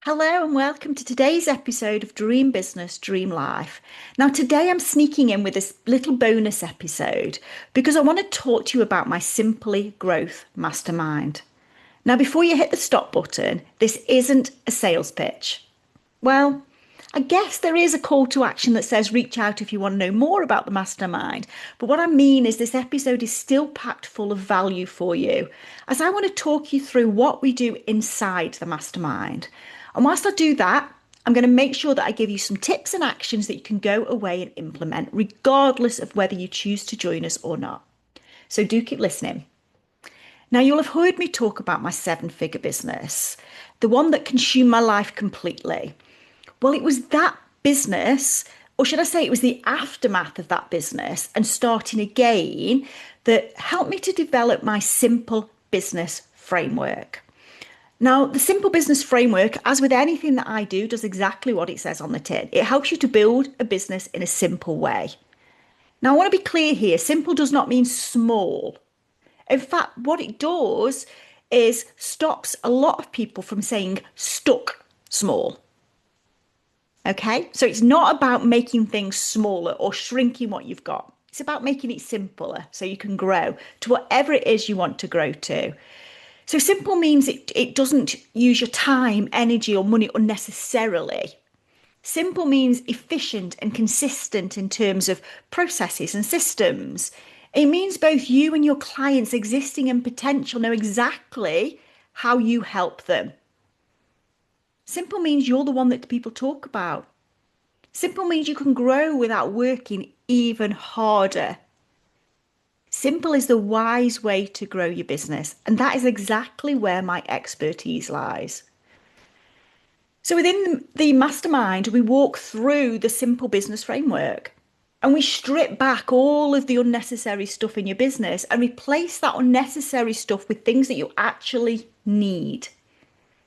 Hello and welcome to today's episode of Dream Business, Dream Life. Now, today I'm sneaking in with this little bonus episode because I want to talk to you about my Simply Growth Mastermind. Now, before you hit the stop button, this isn't a sales pitch. Well, I guess there is a call to action that says reach out if you want to know more about the mastermind. But what I mean is this episode is still packed full of value for you, as I want to talk you through what we do inside the mastermind. And whilst I do that, I'm going to make sure that I give you some tips and actions that you can go away and implement, regardless of whether you choose to join us or not. So do keep listening. Now, you'll have heard me talk about my seven-figure business, the one that consumed my life completely. Well, it was that business, or should I say it was the aftermath of that business and starting again, that helped me to develop my simple business framework. Now, the simple business framework, as with anything that I do, does exactly what it says on the tin. It helps you to build a business in a simple way. Now, I want to be clear here, simple does not mean small. In fact, what it does is stops a lot of people from saying stuck small. Okay, so it's not about making things smaller or shrinking what you've got. It's about making it simpler so you can grow to whatever it is you want to grow to. So simple means it doesn't use your time, energy, or money unnecessarily. Simple means efficient and consistent in terms of processes and systems. It means both you and your clients, existing and potential, know exactly how you help them. Simple means you're the one that people talk about. Simple means you can grow without working even harder. Simple is the wise way to grow your business, and that is exactly where my expertise lies. So within the mastermind, we walk through the simple business framework and we strip back all of the unnecessary stuff in your business and replace that unnecessary stuff with things that you actually need.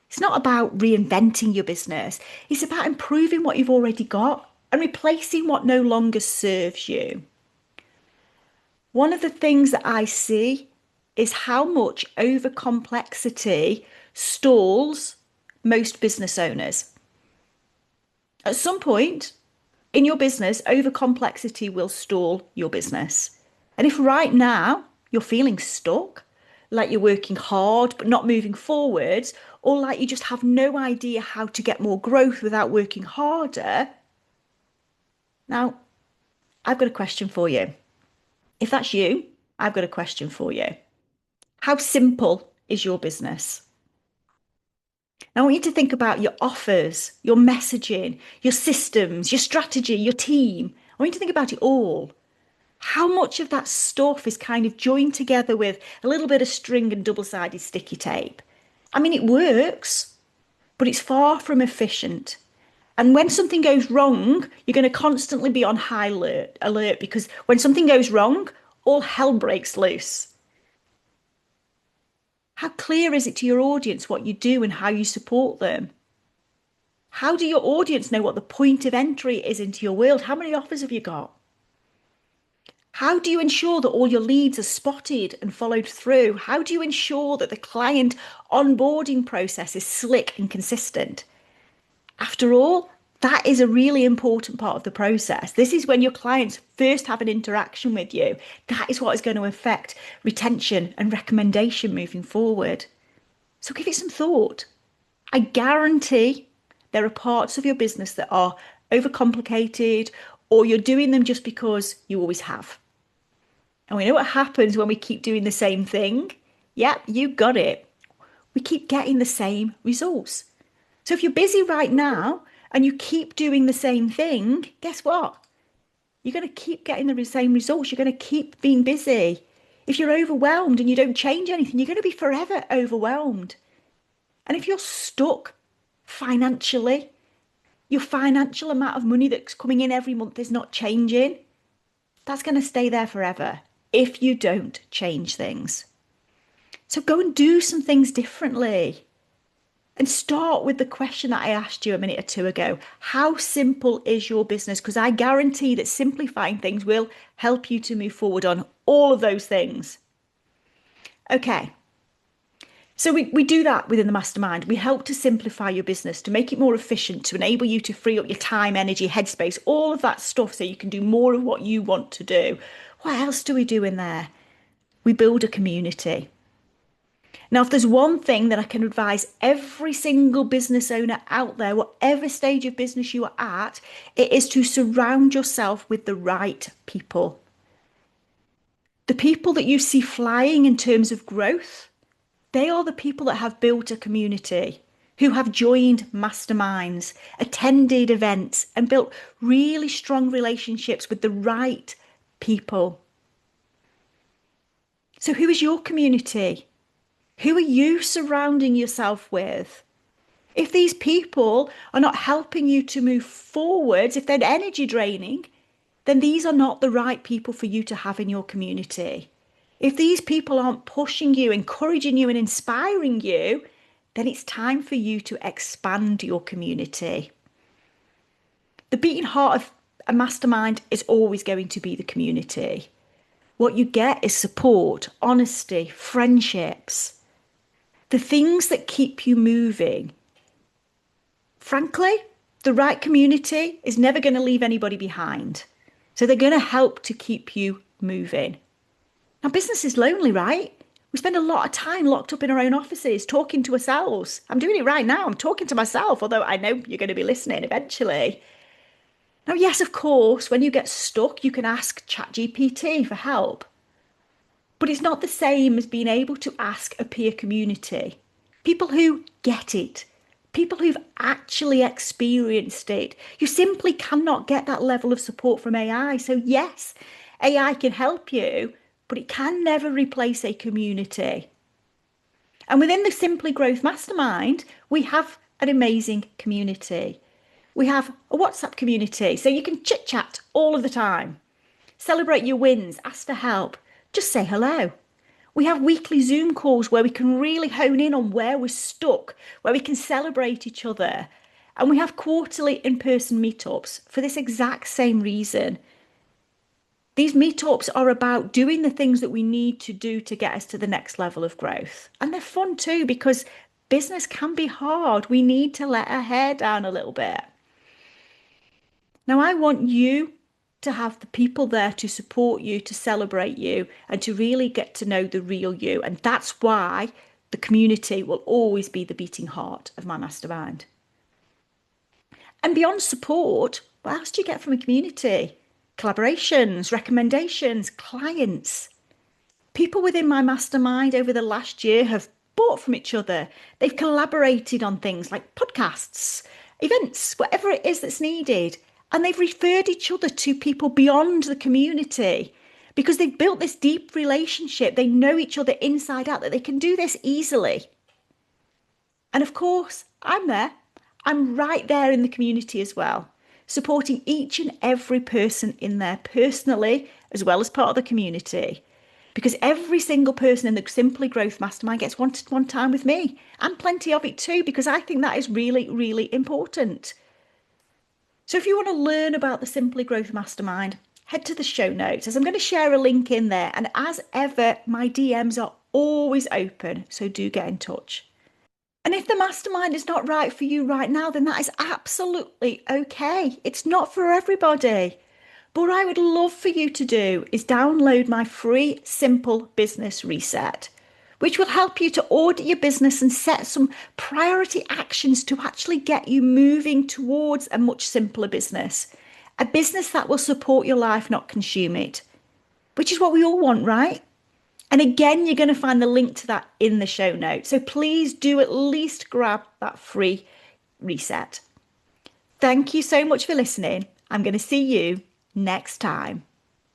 It's not about reinventing your business. It's about improving what you've already got and replacing what no longer serves you. One of the things that I see is how much overcomplexity stalls most business owners. At some point in your business, overcomplexity will stall your business. And if right now you're feeling stuck, like you're working hard but not moving forwards, or like you just have no idea how to get more growth without working harder, now I've got a question for you. If that's you, I've got a question for you. How simple is your business? Now, I want you to think about your offers, your messaging, your systems, your strategy, your team. I want you to think about it all. How much of that stuff is kind of joined together with a little bit of string and double-sided sticky tape? I mean, it works, but it's far from efficient. And when something goes wrong, you're going to constantly be on high alert because when something goes wrong, all hell breaks loose. How clear is it to your audience what you do and how you support them? How do your audience know what the point of entry is into your world? How many offers have you got? How do you ensure that all your leads are spotted and followed through? How do you ensure that the client onboarding process is slick and consistent? After all, that is a really important part of the process. This is when your clients first have an interaction with you. That is what is going to affect retention and recommendation moving forward. So give it some thought. I guarantee there are parts of your business that are overcomplicated or you're doing them just because you always have. And we know what happens when we keep doing the same thing. Yep, you got it. We keep getting the same results. So if you're busy right now and you keep doing the same thing, guess what? You're going to keep getting the same results. You're going to keep being busy. If you're overwhelmed and you don't change anything, you're going to be forever overwhelmed. And if you're stuck financially, your financial amount of money that's coming in every month is not changing, that's going to stay there forever if you don't change things. So go and do some things differently. And start with the question that I asked you a minute or two ago. How simple is your business? Because I guarantee that simplifying things will help you to move forward on all of those things. Okay, So we do that within the mastermind. We help to simplify your business, to make it more efficient, to enable you to free up your time, energy, headspace, all of that stuff so you can do more of what you want to do. What else do we do in there? We build a community. Now, if there's one thing that I can advise every single business owner out there, whatever stage of business you are at, it is to surround yourself with the right people. The people that you see flying in terms of growth, they are the people that have built a community, who have joined masterminds, attended events, and built really strong relationships with the right people. So, who is your community? Who are you surrounding yourself with? If these people are not helping you to move forwards, if they're energy draining, then these are not the right people for you to have in your community. If these people aren't pushing you, encouraging you, and inspiring you, then it's time for you to expand your community. The beating heart of a mastermind is always going to be the community. What you get is support, honesty, friendships, the things that keep you moving. Frankly, the right community is never going to leave anybody behind. So they're going to help to keep you moving. Now, business is lonely, right? We spend a lot of time locked up in our own offices, talking to ourselves. I'm doing it right now. I'm talking to myself, although I know you're going to be listening eventually. Now, yes, of course, when you get stuck, you can ask ChatGPT for help. But it's not the same as being able to ask a peer community. People who get it. People who've actually experienced it. You simply cannot get that level of support from AI. So yes, AI can help you, but it can never replace a community. And within the Simply Growth Mastermind, we have an amazing community. We have a WhatsApp community, so you can chit chat all of the time. Celebrate your wins, ask for help, just say hello. We have weekly Zoom calls where we can really hone in on where we're stuck, where we can celebrate each other. And we have quarterly in-person meetups for this exact same reason. These meetups are about doing the things that we need to do to get us to the next level of growth. And they're fun too, because business can be hard. We need to let our hair down a little bit. Now, I want you to have the people there to support you, to celebrate you, and to really get to know the real you. And that's why the community will always be the beating heart of my mastermind. And beyond support, what else do you get from a community? Collaborations, recommendations, clients. People within my mastermind over the last year have bought from each other. They've collaborated on things like podcasts, events, whatever it is that's needed. And they've referred each other to people beyond the community because they've built this deep relationship. They know each other inside out, that they can do this easily. And of course, I'm there. I'm right there in the community as well, supporting each and every person in there personally, as well as part of the community. Because every single person in the Simply Growth Mastermind gets one time with me, and plenty of it too, because I think that is really, really important. So if you want to learn about the Simply Growth Mastermind, head to the show notes, as I'm going to share a link in there. And as ever, my DMs are always open, so do get in touch. And if the mastermind is not right for you right now, then that is absolutely okay. It's not for everybody. But what I would love for you to do is download my free Simple Business Reset, which will help you to audit your business and set some priority actions to actually get you moving towards a much simpler business. A business that will support your life, not consume it, which is what we all want, right? And again, you're going to find the link to that in the show notes. So please do at least grab that free reset. Thank you so much for listening. I'm going to see you next time.